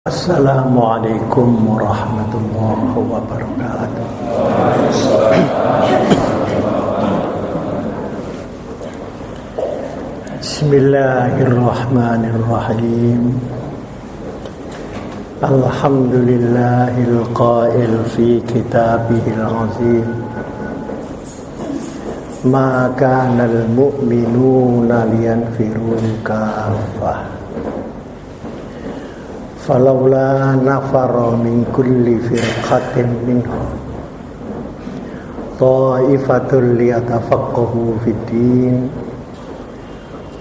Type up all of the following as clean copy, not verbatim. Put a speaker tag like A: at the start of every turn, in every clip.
A: Assalamualaikum warahmatullahi wabarakatuh. Bismillahirrahmanirrahim. Alhamdulillahil qail fi kitabihil azim. Ma kanal mu'minuna liyanfiru kaffah. Falawla nafara min kulli firqatin minhum ta'ifatul liyatafaqahu fid din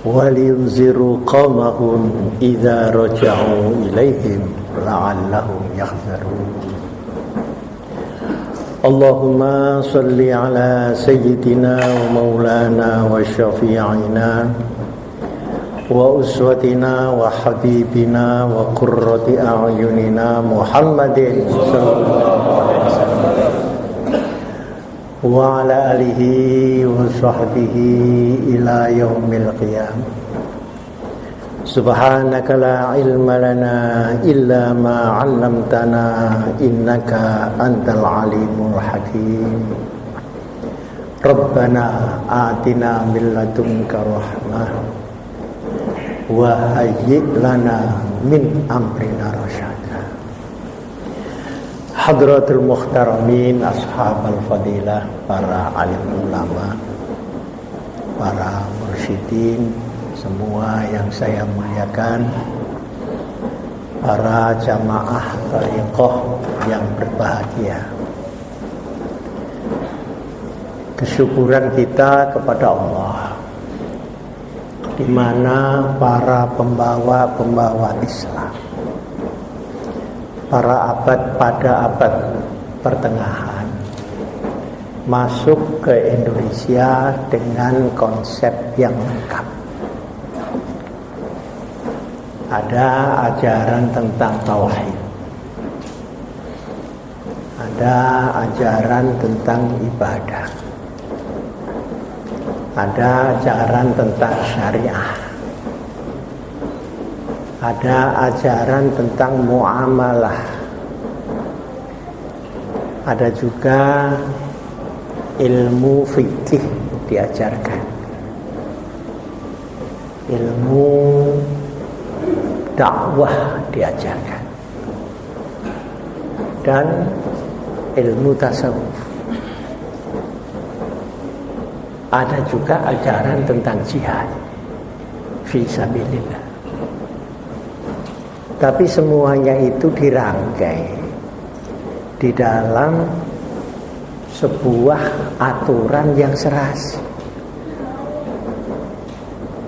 A: wa liyunziru qawmahum idza raja'u ilaihim la'allahum yahzarun. Allahumma salli ala sayyidina wa maulana wa syafi'ina wa uswatina wa habibina wa qurrati a'yunina Muhammadin sallallahu alaihi wasallam wa ala alihi wa sahbihi ila yaumil qiyamah. Subhanaka la ilma lana illa ma 'allamtana innaka antal alimul hakim. Rabbana atina min ladunka rahmah wa hayyi' lana min amrina rasyada. Hadratul muhtaramin, ashabal fadilah, para alim ulama, para mursyidin, semua yang saya muliakan, para jamaah thariqah yang berbahagia. Kesyukuran kita kepada Allah, di mana para pembawa Islam pada abad pertengahan masuk ke Indonesia dengan konsep yang lengkap. Ada ajaran tentang tauhid, ada ajaran tentang ibadah, ada ajaran tentang syariah, ada ajaran tentang muamalah, ada juga ilmu fikih diajarkan, ilmu dakwah diajarkan, dan ilmu tasawuf. Ada juga ajaran tentang jihad fi sabilillah. Tapi semuanya itu dirangkai di dalam sebuah aturan yang serasi,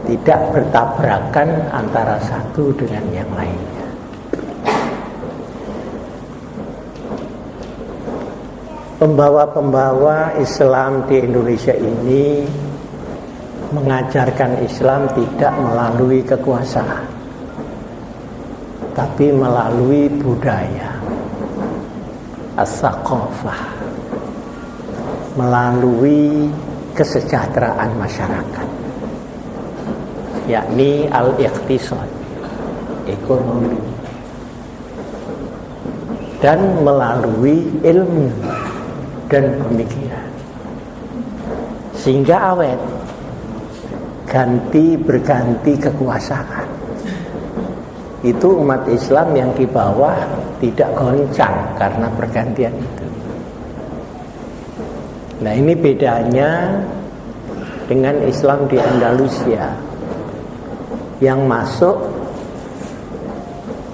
A: tidak bertabrakan antara satu dengan yang lainnya. Pembawa-pembawa Islam di Indonesia ini mengajarkan Islam tidak melalui kekuasaan, tapi melalui budaya, as-saqafah, melalui kesejahteraan masyarakat, yakni al-iqtisad, ekonomi, dan melalui ilmu dan pemikiran, sehingga awet berganti kekuasaan. Itu umat Islam yang di bawah tidak goncang karena pergantian itu. Nah, ini bedanya dengan Islam di Andalusia yang masuk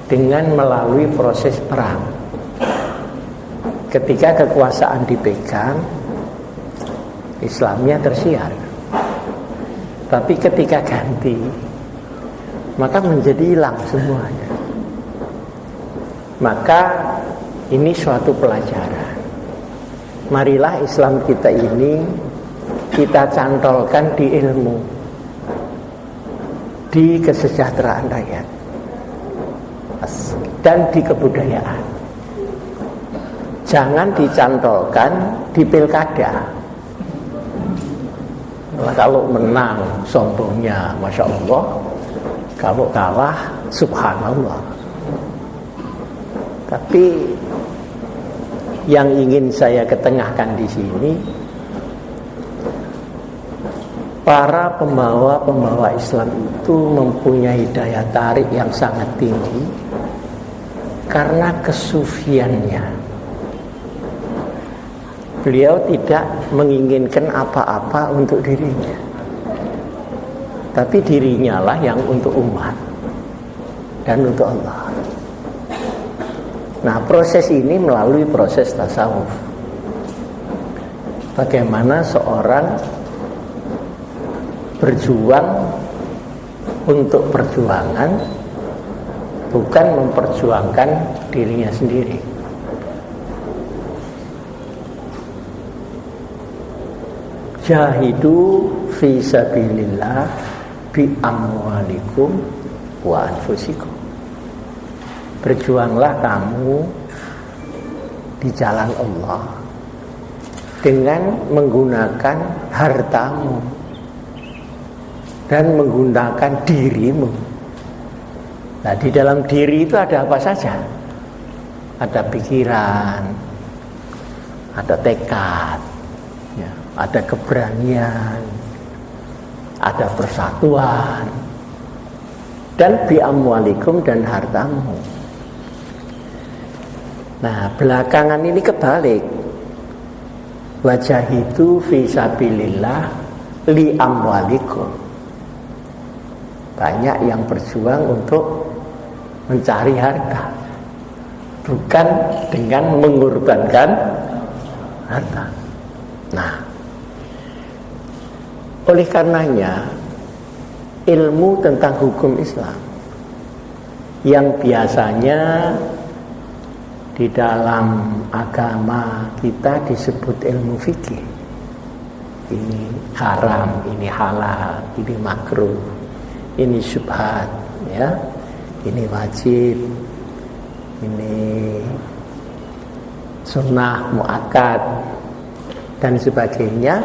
A: dengan melalui proses perang. Ketika kekuasaan dipegang, Islamnya tersiar. Tapi ketika ganti, maka menjadi hilang semuanya. Maka ini suatu pelajaran. Marilah Islam kita ini kita cantolkan di ilmu, di kesejahteraan rakyat, dan di kebudayaan. Jangan dicantolkan di pilkada. Kalau menang sombongnya Masya Allah, kalau kalah subhanallah. Tapi yang ingin saya ketengahkan di sini, para pembawa Islam itu mempunyai daya tarik yang sangat tinggi karena kesufiannya. Beliau tidak menginginkan apa-apa untuk dirinya, tapi dirinya lah yang untuk umat dan untuk Allah. Nah, proses ini melalui proses tasawuf. Bagaimana seorang berjuang untuk perjuangan, bukan memperjuangkan dirinya sendiri. Jahidu fi sabilillah bi amwalikum wa anfusikum. Berjuanglah kamu di jalan Allah dengan menggunakan hartamu dan menggunakan dirimu. Nah, di dalam diri itu ada apa saja? Ada pikiran, ada tekad, ya, ada keberanian, ada persatuan, dan bi amwalikum dan hartamu. Nah, belakangan ini kebalik. Wajahidu fi sabilillah li amwalikum. Banyak yang berjuang untuk mencari harta, bukan dengan mengorbankan harta. Nah, oleh karenanya ilmu tentang hukum Islam yang biasanya di dalam agama kita disebut ilmu fikih, ini haram, ini halal, ini makruh, ini syubhat, ya, ini wajib, ini sunnah muakkad dan sebagainya.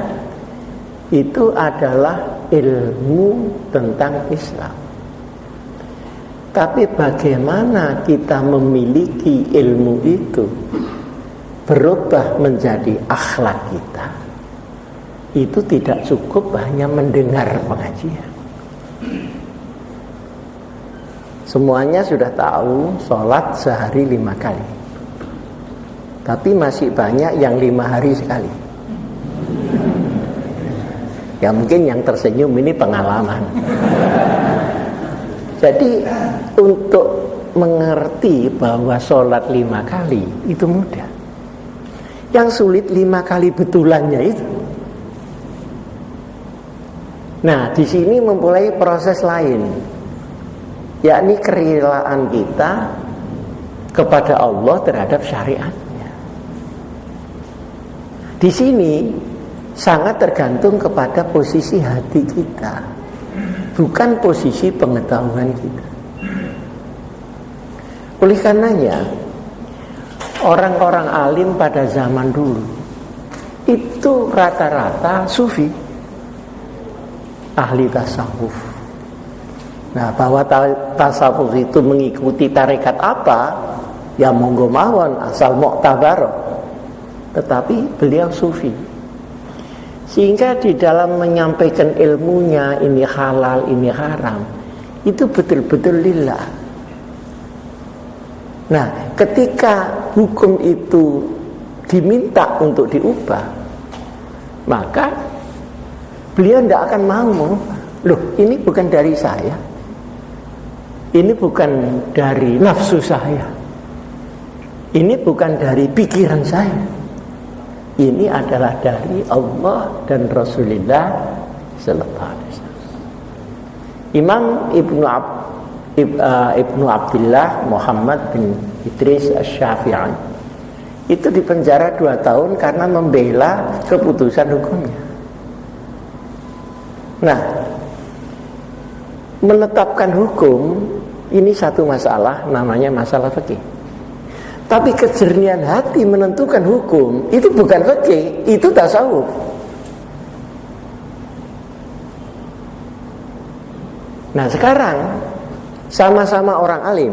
A: Itu adalah ilmu tentang Islam. Tapi bagaimana kita memiliki ilmu itu berubah menjadi akhlak kita, itu tidak cukup hanya mendengar pengajian. Semuanya sudah tahu sholat sehari 5 kali, tapi masih banyak yang 5 hari sekali. Ya mungkin yang tersenyum ini pengalaman. Jadi untuk mengerti bahwa sholat 5 kali itu mudah. Yang sulit 5 kali betulannya itu. Nah, di sini memulai proses lain, yakni kerelaan kita kepada Allah terhadap syariatnya. Di sini sangat tergantung kepada posisi hati kita, bukan posisi pengetahuan kita. Oleh karenanya, orang-orang alim pada zaman dulu itu rata-rata sufi, ahli tasawuf. Nah, bahwa tasawuf itu mengikuti tarekat apa, ya monggo mawon, asal mu'tabarah. Tetapi beliau sufi. Sehingga di dalam menyampaikan ilmunya, ini halal, ini haram, itu betul-betul lillah. Nah, ketika hukum itu diminta untuk diubah, maka beliau tidak akan mau. Loh, ini bukan dari saya, ini bukan dari nafsu saya, ini bukan dari pikiran saya. Ini adalah dari Allah dan Rasulullah sallallahu alaihi wasallam. Imam Ibnu Abdillah Muhammad bin Idris Asy-Syafi'i itu dipenjara 2 tahun karena membela keputusan hukumnya. Nah, menetapkan hukum ini satu masalah, namanya masalah fikih. Tapi kejernihan hati menentukan hukum itu bukan fikih, itu tasawuf. Nah, sekarang sama-sama orang alim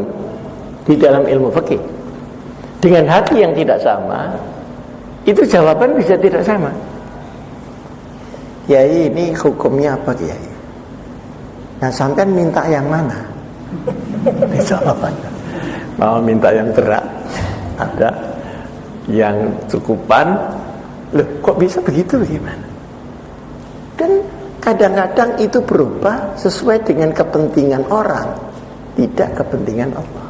A: di dalam ilmu fikih, dengan hati yang tidak sama, itu jawaban bisa tidak sama. Kiai, ini hukumnya apa Kiai? Nah, sampean minta yang mana? Jawabannya mau minta yang berat, ada yang cukupan. Loh, kok bisa begitu, bagaimana? Dan kadang-kadang itu berubah sesuai dengan kepentingan orang, tidak kepentingan Allah.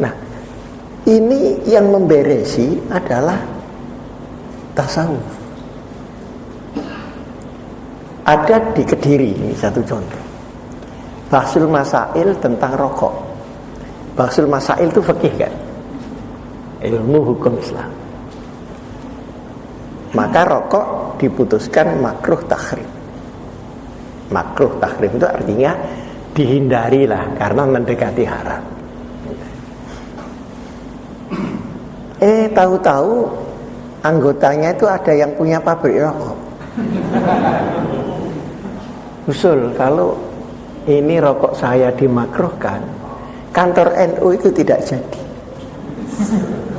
A: Nah, ini yang memberesi adalah tasawuf. Ada di Kediri, ini satu contoh. Bahsul Masail tentang rokok. Bahsul Masail itu fikih kan? Ilmu hukum Islam. Maka rokok diputuskan makruh tahrim. Makruh tahrim itu artinya dihindarilah karena mendekati haram. Tahu-tahu anggotanya itu ada yang punya pabrik rokok. Usul, kalau ini rokok saya dimakruhkan, kantor NU itu tidak jadi,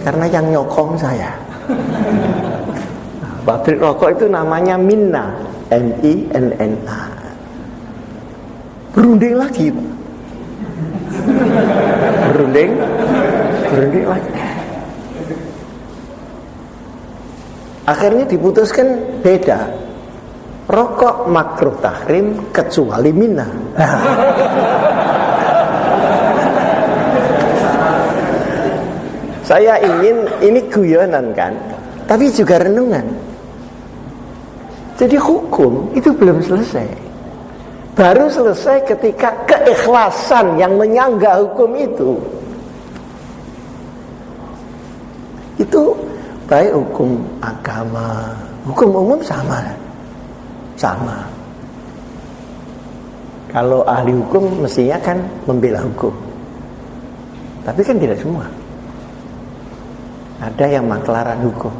A: karena yang nyokong saya. Pabrik rokok itu namanya Minna, M-I-N-N-A. Berunding lagi, Pak. Berunding lagi. Akhirnya diputuskan beda. Rokok makruh tahrim kecuali Minna. Saya ingin, ini guyonan kan, tapi juga renungan. Jadi hukum itu belum selesai. Baru selesai ketika keikhlasan yang menyangga hukum itu baik hukum agama, hukum umum sama. Kalau ahli hukum mestinya kan membela hukum, tapi kan tidak semua. Ada yang maklaran hukum,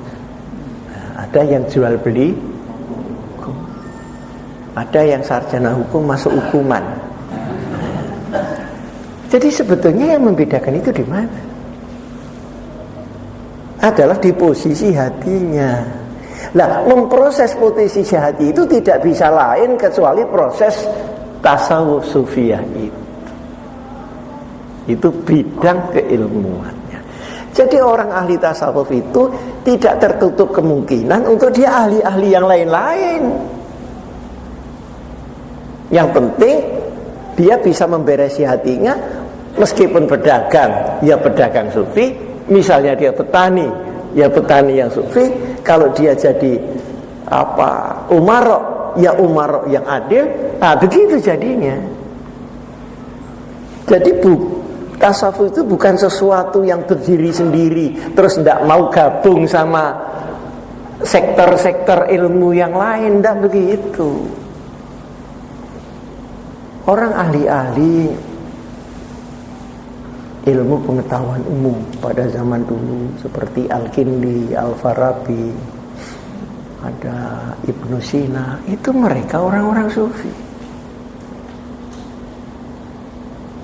A: ada yang jual beli hukum, ada yang sarjana hukum masuk hukuman. Jadi sebetulnya yang membedakan itu di mana? Adalah di posisi hatinya. Nah, memproses posisi hati itu tidak bisa lain kecuali proses tasawuf sufiyah itu. Itu bidang keilmuannya. Jadi orang ahli tasawuf itu tidak tertutup kemungkinan untuk dia ahli-ahli yang lain-lain. Yang penting dia bisa memberesi hatinya, meskipun pedagang, ya pedagang sufi. Misalnya dia petani, ya petani yang sufi. Kalau dia jadi umarok, ya umarok yang adil. Nah, begitu jadinya. Jadi tasawuf itu bukan sesuatu yang berdiri sendiri, terus tidak mau gabung sama sektor-sektor ilmu yang lain. Tidak begitu. Orang ahli-ahli ilmu pengetahuan umum pada zaman dulu seperti Al-Kindi, Al-Farabi, ada Ibnu Sina, itu mereka orang-orang sufi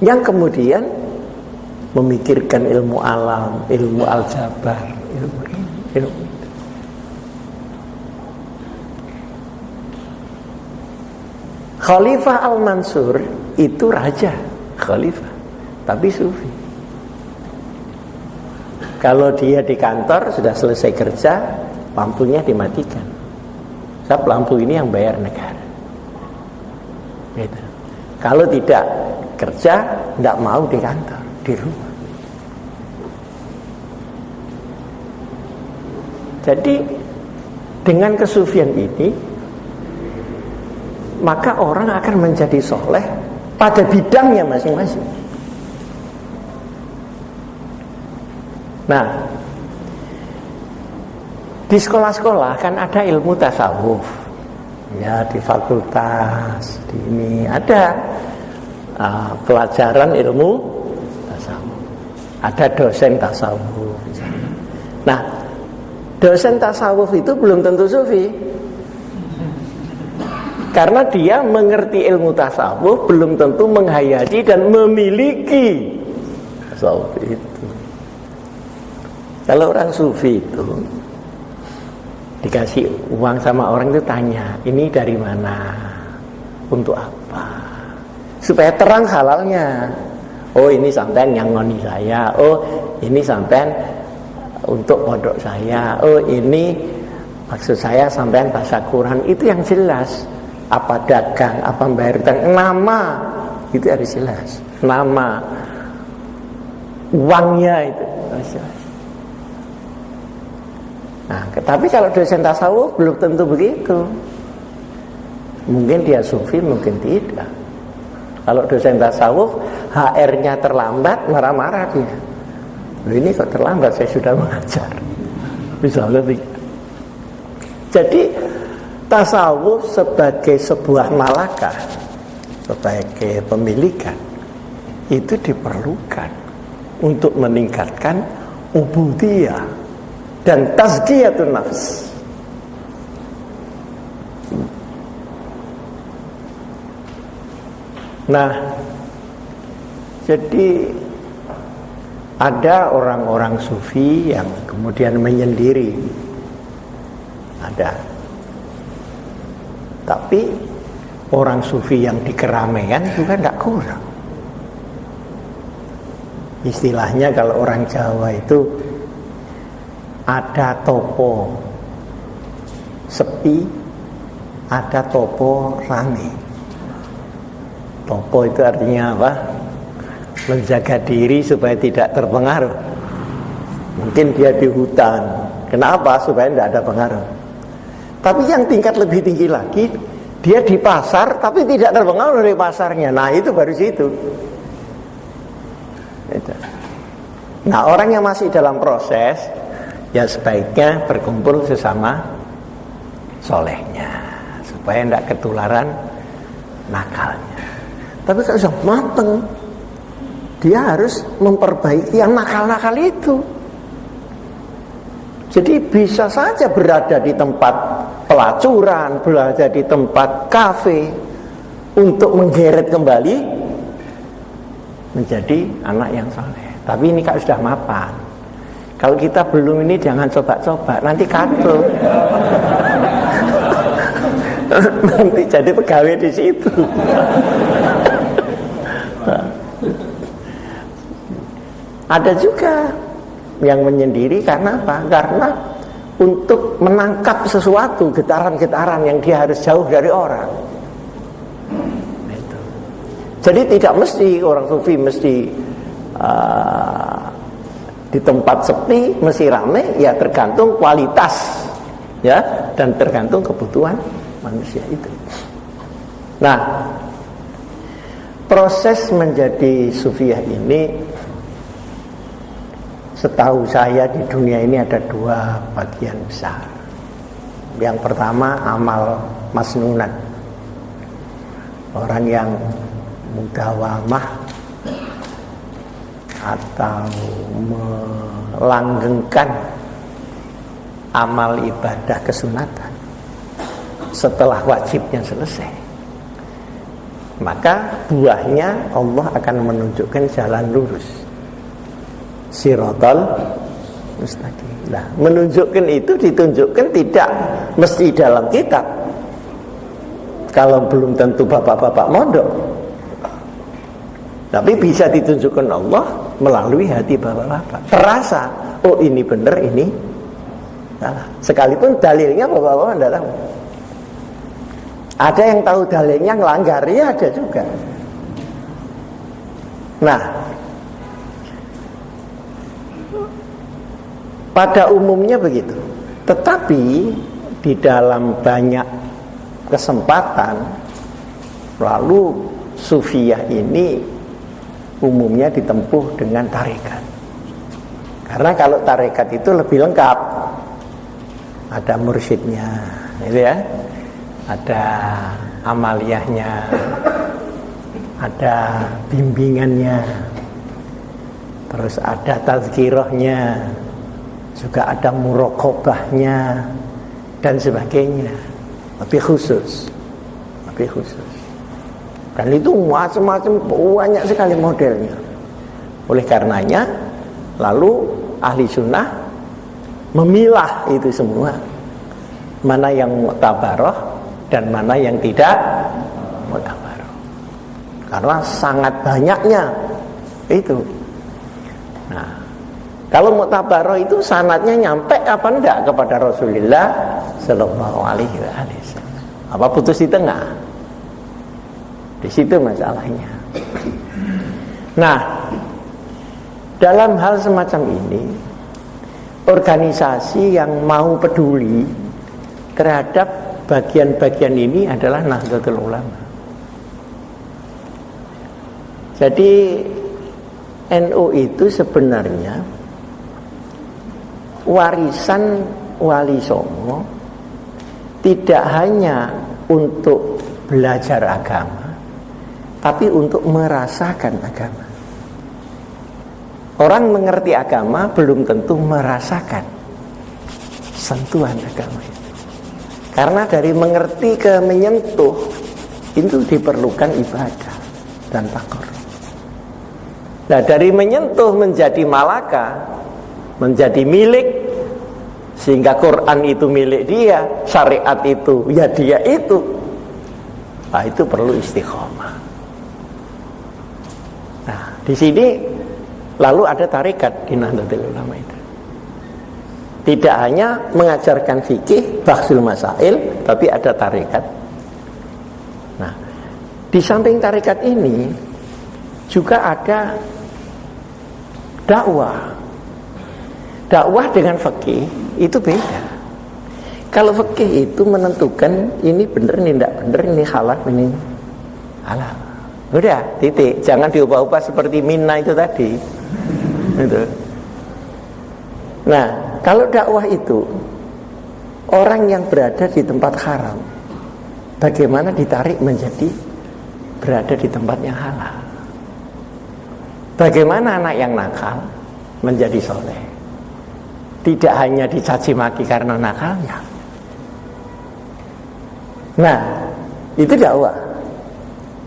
A: yang kemudian memikirkan ilmu alam, ilmu aljabar, ilmu ini, ilmu itu. Khalifah Al-Mansur itu raja, khalifah, tapi sufi. Kalau dia di kantor sudah selesai kerja, lampunya dimatikan. Sebab lampu ini yang bayar negara. Gitu. Kalau tidak kerja, tidak mau di kantor, di rumah. Jadi dengan kesufian ini, maka orang akan menjadi soleh pada bidangnya masing-masing. Nah, di sekolah-sekolah kan ada ilmu tasawuf, ya di fakultas, di ini ada pelajaran ilmu tasawuf, ada dosen tasawuf. Nah, dosen tasawuf itu belum tentu sufi, karena dia mengerti ilmu tasawuf belum tentu menghayati dan memiliki tasawuf itu. Kalau orang sufi itu dikasih uang sama orang itu tanya, ini dari mana, untuk apa, supaya terang halalnya. Oh ini sampean yang ngoni saya, oh ini sampean untuk pondok saya, oh ini maksud saya sampean baca Quran. Itu yang jelas. Apa dagang, apa bayar utang, nama itu harus jelas, nama uangnya itu harus jelas. Nah, tapi kalau dosen tasawuf belum tentu begitu. Mungkin dia sufi, mungkin tidak. Kalau dosen tasawuf HR-nya terlambat, marah-marah dia. Loh, ini kok terlambat, saya sudah mengajar. Misalnya begitu. Jadi tasawuf sebagai sebuah malakah, sebagai pemilikan, itu diperlukan untuk meningkatkan ubudiyah dan tazkiyatun nafs. Nah, jadi ada orang-orang sufi yang kemudian menyendiri, ada. Tapi orang sufi yang di keramaian juga tidak kurang. Istilahnya kalau orang Jawa itu ada topo sepi, ada topo rame. Topo itu artinya apa? Menjaga diri supaya tidak terpengaruh. Mungkin dia di hutan. Kenapa? Supaya tidak ada pengaruh. Tapi yang tingkat lebih tinggi lagi, dia di pasar tapi tidak terpengaruh dari pasarnya. Nah itu baru situ. Nah orang yang masih dalam proses, ya sebaiknya berkumpul sesama solehnya, supaya tidak ketularan nakalnya. Tapi kalau sudah mateng, dia harus memperbaiki yang nakal-nakal itu. Jadi bisa saja berada di tempat pelacuran, berada di tempat kafe, untuk menggeret kembali menjadi anak yang saleh. Tapi ini kalau sudah mapan. Kalau kita belum, ini jangan coba-coba, nanti katul. Nanti jadi pegawai di situ. Ada juga yang menyendiri karena apa? Karena untuk menangkap sesuatu, getaran-getaran yang dia harus jauh dari orang. Jadi tidak mesti orang sufi mesti di tempat sepi, mesti ramai, ya tergantung kualitas, ya, dan tergantung kebutuhan manusia itu. Nah, proses menjadi sufiah ini, setahu saya di dunia ini ada dua bagian besar. Yang pertama amal masnunat, orang yang mudawamah atau melanggengkan amal ibadah kesunatan setelah wajibnya selesai, maka buahnya Allah akan menunjukkan jalan lurus, siratal mustaqim. Nah, menunjukkan itu ditunjukkan tidak mesti dalam kitab. Kalau belum tentu bapak-bapak mondok, tapi bisa ditunjukkan Allah melalui hati bapak-bapak. Terasa, oh ini benar, ini salah. Sekalipun dalilnya bapak-bapak tidak tahu. Ada yang tahu dalilnya ngelanggar, ya ada juga. Nah, pada umumnya begitu. Tetapi di dalam banyak kesempatan, lalu sufiah ini umumnya ditempuh dengan tarekat. Karena kalau tarekat itu lebih lengkap, ada mursyidnya, gitu ya, ada amaliyahnya, ada bimbingannya, terus ada tazkirahnya, juga ada muraqabahnya dan sebagainya. Lebih khusus. Dan itu macam-macam, banyak sekali modelnya. Oleh karenanya, lalu ahli sunnah memilah itu semua, mana yang muktabaroh dan mana yang tidak muktabaroh, karena sangat banyaknya itu. Nah, kalau muktabaroh itu sanadnya nyampe apa enggak kepada Rasulullah Sallallahu Alaihi Wasallam? Apa putus di tengah? Di situ masalahnya. Nah, dalam hal semacam ini, organisasi yang mau peduli terhadap bagian-bagian ini adalah Nahdlatul Ulama. Jadi NU itu sebenarnya warisan Wali Songo tidak hanya untuk belajar agama, tapi untuk merasakan agama. Orang mengerti agama belum tentu merasakan sentuhan agama itu. Karena dari mengerti ke menyentuh itu diperlukan ibadah dan takarrub. Nah, dari menyentuh menjadi malaka, menjadi milik, sehingga Quran itu milik dia, syariat itu ya dia itu. Nah, itu perlu istiqomah. Nah, di sini lalu ada tarekat di Nahdlatul Ulama itu. Tidak hanya mengajarkan fikih, bahsul masail, tapi ada tarekat. Nah, di samping tarekat ini juga ada dakwah. Dakwah dengan fikih itu beda. Kalau fikih itu menentukan ini benar, ini tidak benar, ini halal, ini halal. Udah, titik. Jangan diubah-ubah seperti Mina itu tadi. Gitu. Nah, kalau dakwah itu orang yang berada di tempat haram, bagaimana ditarik menjadi berada di tempat yang halal? Bagaimana anak yang nakal menjadi soleh? Tidak hanya dicaci maki karena nakalnya. Nah, itu dakwah.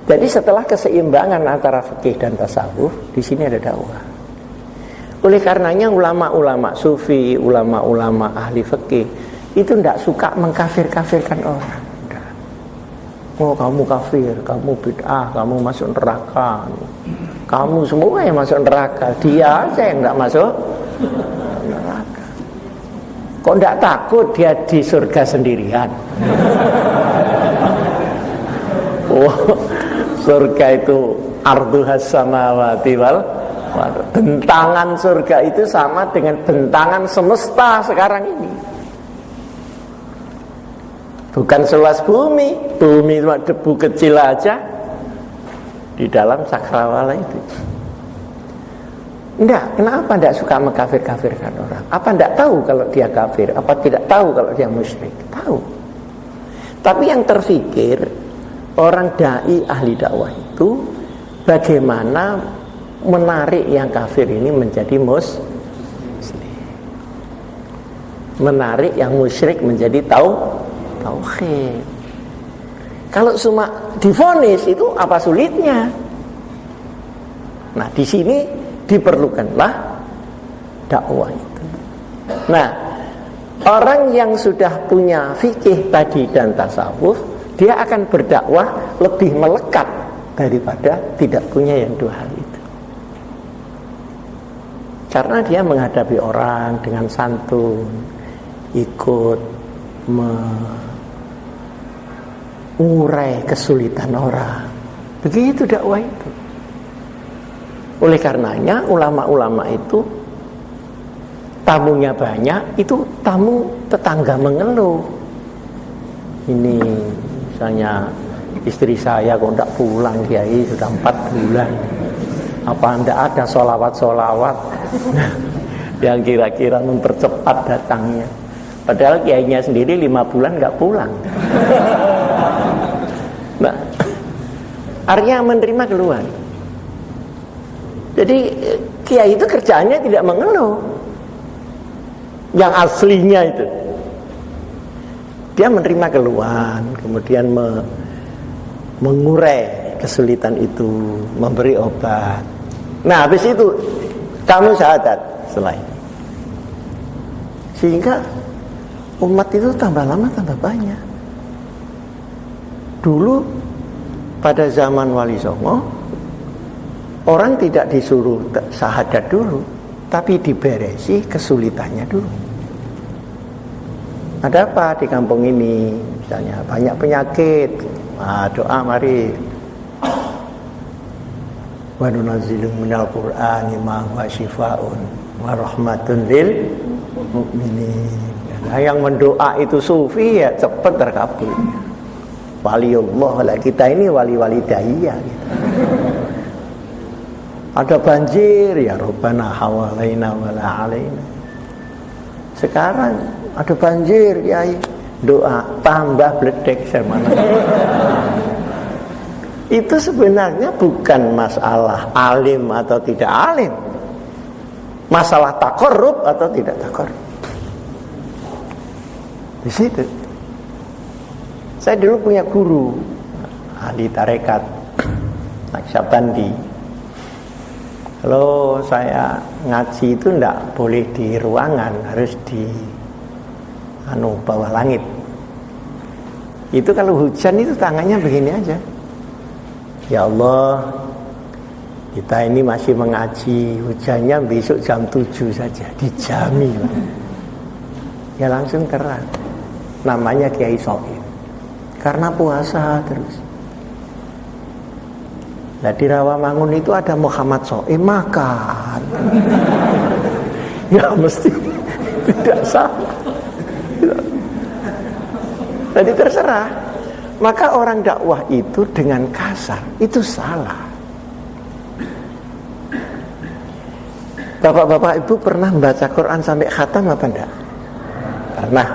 A: Jadi setelah keseimbangan antara fikih dan tasawuf, di sini ada dakwah. Oleh karenanya ulama-ulama sufi, ulama-ulama ahli fikih itu tidak suka mengkafir-kafirkan orang. Oh, kamu kafir, kamu bid'ah, kamu masuk neraka. Kamu semua yang masuk neraka, dia aja yang tidak masuk neraka. Kok tidak takut dia di surga sendirian? Oh, surga itu arduhas samawati wal, bentangan surga itu sama dengan bentangan semesta sekarang ini. Bukan seluas bumi, bumi cuma debu kecil aja di dalam sakrawala itu. Enggak, kenapa enggak suka mengkafir-kafirkan orang? Apa enggak tahu kalau dia kafir? Apa tidak tahu kalau dia musyrik? Tahu. Tapi yang terfikir orang dai ahli dakwah itu bagaimana menarik yang kafir ini menjadi muslim, menarik yang musyrik menjadi tauhid. Kalau cuma divonis itu apa sulitnya? Nah, di sini diperlukanlah dakwah itu. Nah, orang yang sudah punya fikih tadi dan tasawuf, dia akan berdakwah lebih melekat daripada tidak punya yang dua hal itu. Karena dia menghadapi orang dengan santun, ikut mengurai kesulitan orang. Begitu dakwah itu. Oleh karenanya ulama-ulama itu tamunya banyak, itu tamu tetangga mengeluh. Ini misalnya istri saya kok tidak pulang, Kiai sudah 4 bulan. Apa tidak ada sholawat-sholawat yang kira-kira mempercepat datangnya? Padahal kiainya sendiri 5 bulan nggak pulang. Nah, artinya menerima keluhan. Jadi kiai itu kerjaannya tidak mengeluh. Yang aslinya itu dia menerima keluhan, kemudian mengurai kesulitan itu, memberi obat. Nah, habis itu kamu syahadat setelah ini. Sehingga umat itu tambah lama tambah banyak. Dulu pada zaman Wali Songo, orang tidak disuruh syahadat dulu, tapi diberesi kesulitannya dulu. Ada apa di kampung ini? Misalnya banyak penyakit. Doa mari. Wa nunazzilu minal Qur'ani ma huwa syifaa'un wa rahmatun lil mu'minin. Nah, yang mendoa itu sufi ya cepat terkabul. Waliullah lah, kita ini wali-wali daya gitu. Ada banjir ya Rabbana hawalaina wala alaina. Sekarang ada banjir ya doa tambah bledek semana. Itu sebenarnya bukan masalah alim atau tidak alim, masalah takorup atau tidak takorup. Di situ. Saya dulu punya guru ahli tarekat Naqsyabandi. Kalau saya ngaji itu enggak boleh di ruangan, harus di bawah langit. Itu kalau hujan itu tangannya begini aja. Ya Allah, kita ini masih mengaji, hujannya besok jam 7 saja, dijamin. Ya langsung keran. Namanya Kiai Soim. Karena puasa terus. Nah di Rawamangun itu ada Muhammad Soim makan. Ya mesti tidak salah. Jadi terserah. Maka orang dakwah itu dengan kasar itu salah. Bapak-bapak ibu pernah membaca Quran sampai khatam apa enggak? Pernah.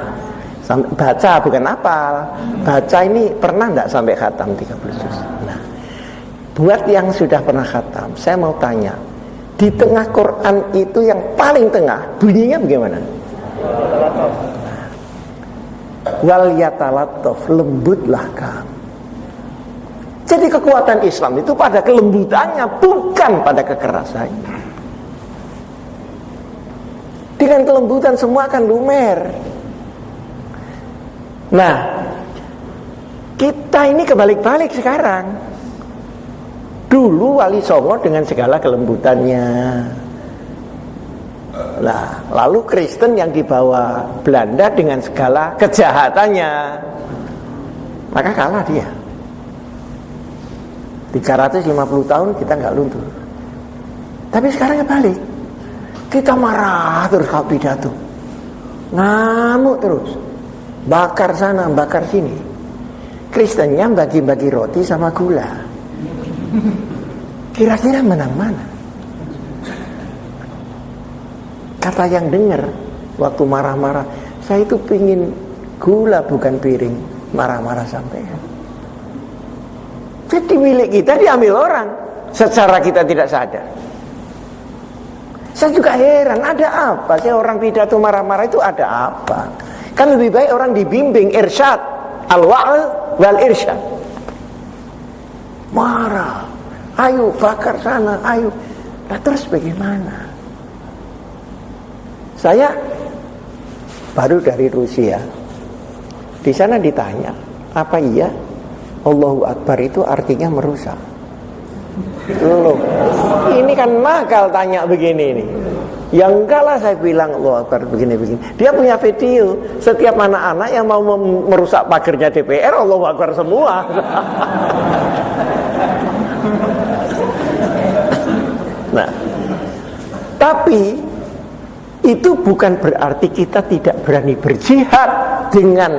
A: Sampai baca bukan hafal. Baca ini pernah enggak sampai khatam 30 juz? Nah, buat yang sudah pernah khatam, saya mau tanya, di tengah Quran itu yang paling tengah bunyinya bagaimana? Wal yatalattaf, lembutlah kamu. Jadi kekuatan Islam itu pada kelembutannya, bukan pada kekerasannya. Dengan kelembutan semua akan lumer. Nah, kita ini kebalik-balik sekarang. Dulu Wali Songo dengan segala kelembutannya. Nah, lalu Kristen yang dibawa Belanda dengan segala kejahatannya, maka kalah dia. 350 tahun kita nggak luntur. Tapi sekarang kebalik. Kita marah terus kalau pidato, ngamuk terus, bakar sana, bakar sini. Kristennya bagi-bagi roti sama gula. Kira-kira menang mana? Kata yang dengar waktu marah-marah, saya itu pingin gula bukan piring, marah-marah sampai. Jadi milik kita diambil orang secara kita tidak sadar. Saya juga heran, ada apa sih orang pidato marah-marah itu, ada apa? Kan lebih baik orang dibimbing irsyad, al-wa'al wal irsyad. Marah, ayo bakar sana, ayo. Nah, terus bagaimana? Saya baru dari Rusia. Di sana ditanya, apa iya Allahu Akbar itu artinya merusak? Loh, ini kan nakal tanya begini nih. Ya enggak lah, saya bilang Allahu Akbar begini-begini. Dia punya video, setiap anak-anak yang mau merusak pagernya DPR Allahu Akbar semua. Nah, tapi itu bukan berarti kita tidak berani berjihad dengan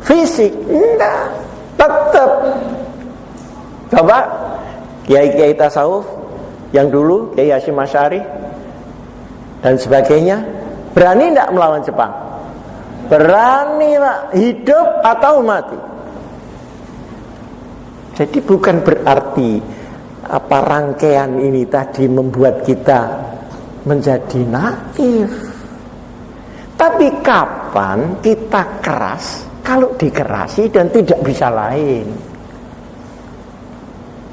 A: fisik. Enggak, tetap. Coba kiai-kiai tasawuf yang dulu, Kiai Hasyim Asy'ari dan sebagainya, berani enggak melawan Jepang? Berani Pak, hidup atau mati. Jadi bukan berarti apa rangkaian ini tadi membuat kita menjadi naif. Tapi kapan kita keras kalau dikerasi dan tidak bisa lain?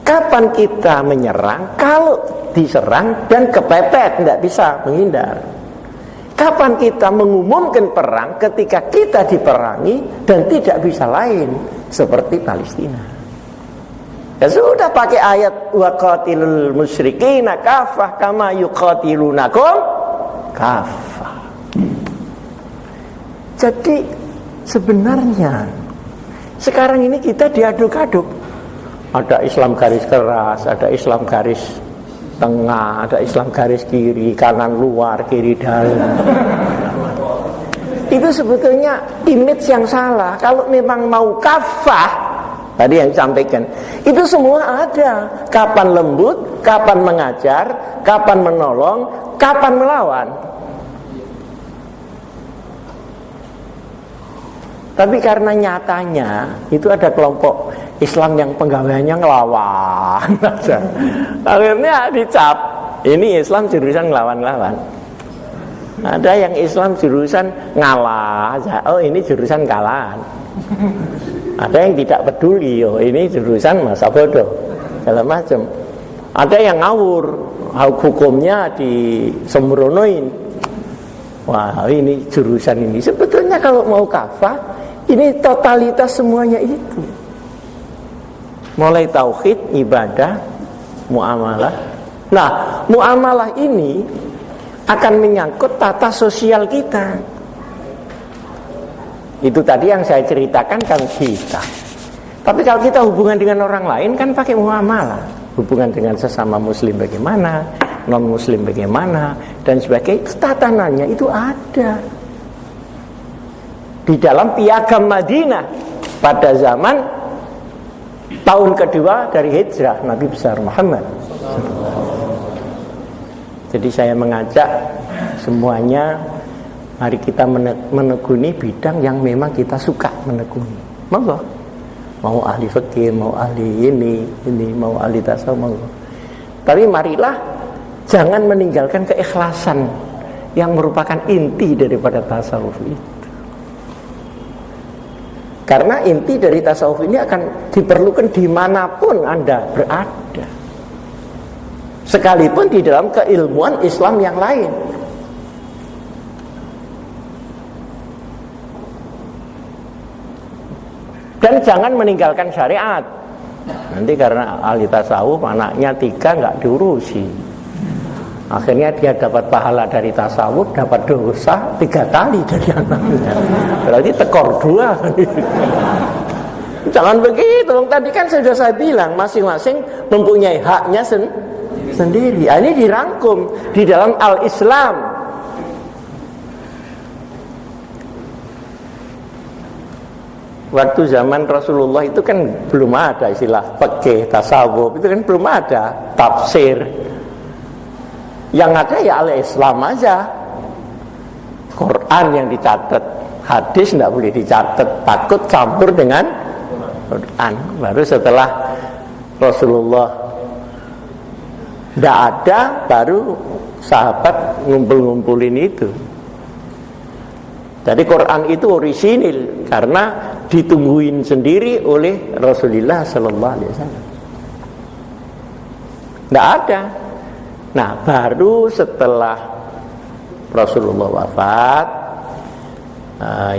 A: Kapan kita menyerang kalau diserang dan kepepet, tidak bisa menghindar? Kapan kita mengumumkan perang? Ketika kita diperangi dan tidak bisa lain, seperti Palestina. Ya sudah, pakai ayat wa qatilul musyrikina kafah kama yuqatilunakum kafah. Jadi sebenarnya sekarang ini kita diaduk-aduk. Ada Islam garis keras, ada Islam garis tengah, ada Islam garis kiri, kanan luar, kiri dalam. Itu sebetulnya image yang salah. Kalau memang mau kafah, tadi yang disampaikan, itu semua ada. Kapan lembut, kapan mengajar, kapan menolong, kapan melawan. Tapi karena nyatanya itu ada kelompok Islam yang penggaweannya ngelawan aja. Akhirnya dicap, ini Islam jurusan ngelawan-ngelawan. Ada yang Islam jurusan ngalah aja. Oh, ini jurusan kalahan. Ada yang tidak peduli, oh ini jurusan masa bodoh, segala macam. Ada yang ngawur, hukumnya disembronoin. Wah, ini jurusan ini. Sebetulnya kalau mau kafah, ini totalitas semuanya itu. Mulai tauhid, ibadah, muamalah. Nah, muamalah ini akan menyangkut tata sosial kita. Itu tadi yang saya ceritakan kan kita. Tapi kalau kita hubungan dengan orang lain kan pakai muamalah. Hubungan dengan sesama muslim bagaimana, non muslim bagaimana, dan sebagainya. Tatanannya itu ada di dalam piagam Madinah pada zaman tahun kedua dari hijrah Nabi besar Muhammad. Jadi saya mengajak semuanya, mari kita menekuni bidang yang memang kita suka menekuni. Monggo. Mau ahli fikih, mau ahli ini, mau ahli tasawuf, monggo. Tapi marilah jangan meninggalkan keikhlasan yang merupakan inti daripada tasawuf itu. Karena inti dari tasawuf ini akan diperlukan dimanapun Anda berada, sekalipun di dalam keilmuan Islam yang lain. Dan jangan meninggalkan syariat. Nanti karena ahli tasawuf anaknya 3 nggak diurusi, akhirnya dia dapat pahala dari tasawuf, dapat dosa 3 kali dari anaknya. Berarti tekor 2. Jangan begitu. Tadi kan sudah saya bilang masing-masing mempunyai haknya sendiri. Ini dirangkum di dalam Al-Islam. Waktu zaman Rasulullah itu kan belum ada istilah fikih, tasawuf, itu kan belum ada tafsir. Yang ada ya Al-Islam aja. Quran yang dicatat, hadis tidak boleh dicatat, takut campur dengan Quran. Baru setelah Rasulullah tidak ada, baru sahabat ngumpul-ngumpulin itu. Jadi Quran itu orisinil karena ditungguin sendiri oleh Rasulullah Sallallahu Alaihi Wasallam. Tidak ada. Nah, baru setelah Rasulullah wafat,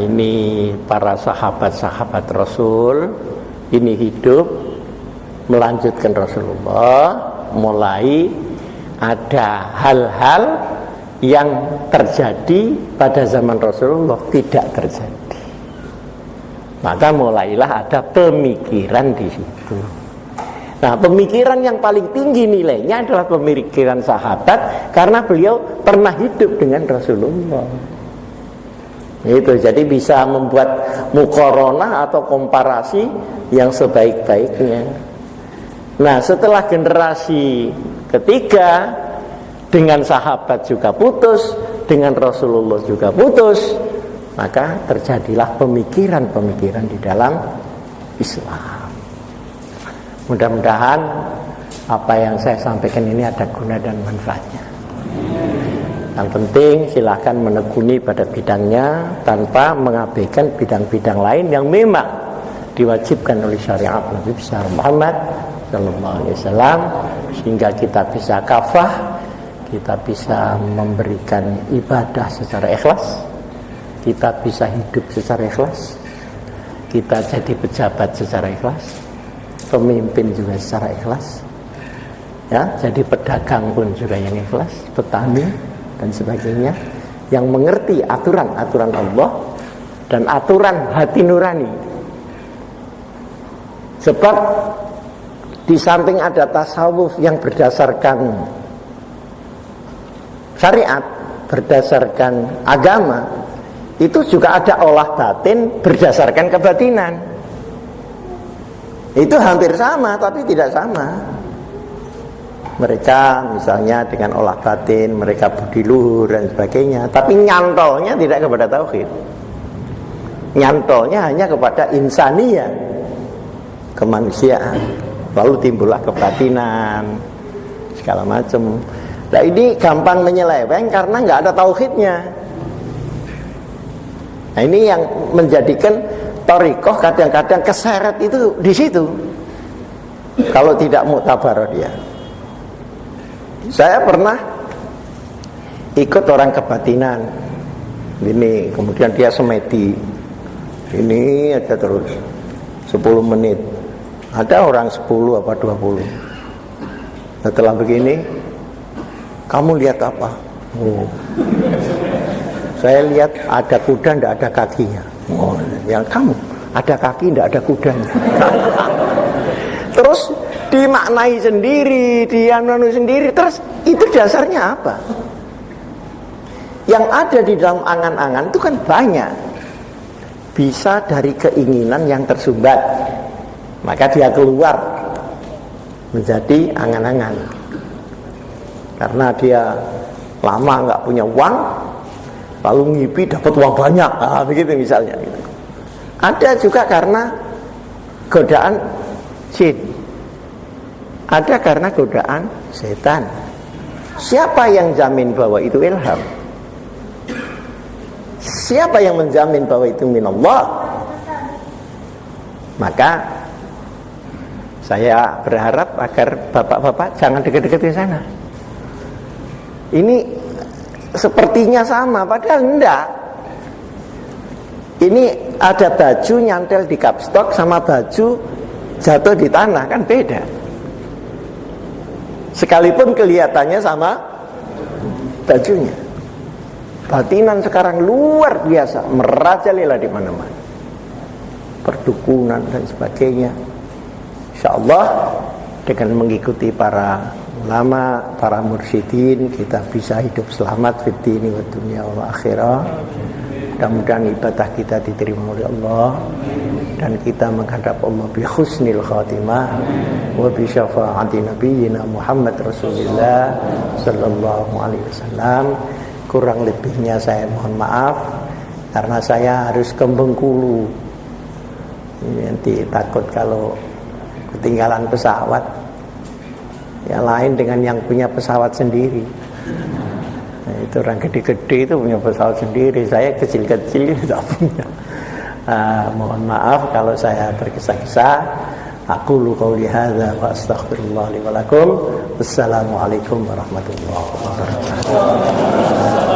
A: ini para sahabat-sahabat Rasul ini hidup melanjutkan Rasulullah, mulai ada hal-hal yang terjadi pada zaman Rasulullah tidak terjadi. Maka mulailah ada pemikiran di situ. Nah, pemikiran yang paling tinggi nilainya adalah pemikiran sahabat, karena beliau pernah hidup dengan Rasulullah. Itu jadi bisa membuat muqaranah atau komparasi yang sebaik-baiknya. Nah, setelah generasi ketiga, dengan sahabat juga putus, dengan Rasulullah juga putus, maka terjadilah pemikiran-pemikiran di dalam Islam. Mudah-mudahan apa yang saya sampaikan ini ada guna dan manfaatnya. Yang penting silakan menekuni pada bidangnya tanpa mengabaikan bidang-bidang lain yang memang diwajibkan oleh syariat Nabi besar Muhammad Sallallahu Alaihi Wasallam, sehingga kita bisa kafah kita bisa memberikan ibadah secara ikhlas, kita bisa hidup secara ikhlas, kita jadi pejabat secara ikhlas, pemimpin juga secara ikhlas, ya, jadi pedagang pun juga yang ikhlas, petani dan sebagainya, yang mengerti aturan-aturan Allah dan aturan hati nurani. Sebab di samping ada tasawuf yang berdasarkan syariat, berdasarkan agama, itu juga ada olah batin berdasarkan kebatinan. Itu hampir sama tapi tidak sama. Mereka misalnya dengan olah batin, mereka budi luhur dan sebagainya, tapi nyantolnya tidak kepada tauhid. Nyantolnya hanya kepada insaniyah, kemanusiaan. Lalu timbullah kebatinan segala macam. Nah ini gampang menyeleweng karena nggak ada tauhidnya. Nah ini yang menjadikan thariqah kadang-kadang keseret itu di situ. Kalau tidak muktabar dia. Saya pernah ikut orang kebatinan. Ini kemudian dia semedi. Ini aja terus 10 menit. Ada orang 10 apa 20. Setelah begini, kamu lihat apa? Oh. Saya lihat ada kuda, tidak ada kakinya. Oh, yang kamu ada kaki, tidak ada kudanya. Terus dimaknai sendiri, dianu sendiri. Terus itu dasarnya apa? Yang ada di dalam angan-angan itu kan banyak. Bisa dari keinginan yang tersumbat, maka dia keluar menjadi angan-angan. Karena dia lama nggak punya uang, lalu ngipi dapat uang banyak, begitu misalnya. Ada juga karena godaan jin, ada karena godaan setan. Siapa yang jamin bahwa itu ilham? Siapa yang menjamin bahwa itu minallah? Maka saya berharap agar bapak-bapak jangan dekat-dekat di sana. Ini sepertinya sama, padahal enggak. Ini ada baju nyantel di kapstok sama baju jatuh di tanah, kan beda. Sekalipun kelihatannya sama bajunya. Batinan sekarang luar biasa, merajalela di mana-mana. Perdukunan dan sebagainya. Insyaallah dengan mengikuti para ulama, para mursyidin, kita bisa hidup selamat fid dini wa dunya wal akhirah. Mudah-mudahan ibadah kita diterima oleh Allah dan kita menghadap Allah bi husnil khatimah wa bi syafaati nabiyyina Muhammad Rasulullah sallallahu alaihi wasallam. Kurang lebihnya saya mohon maaf karena saya harus ke Bengkulu. Ini nanti takut kalau ketinggalan pesawat. Ya lain dengan yang punya pesawat sendiri. Nah, itu orang gede-gede itu punya pesawat sendiri. Saya kecil-kecil tidak punya. Mohon maaf kalau saya tergesa-gesa. Aqulu qouli hadza wa astaghfirullah li wa lakum. Wassalamualaikum warahmatullahi wabarakatuh.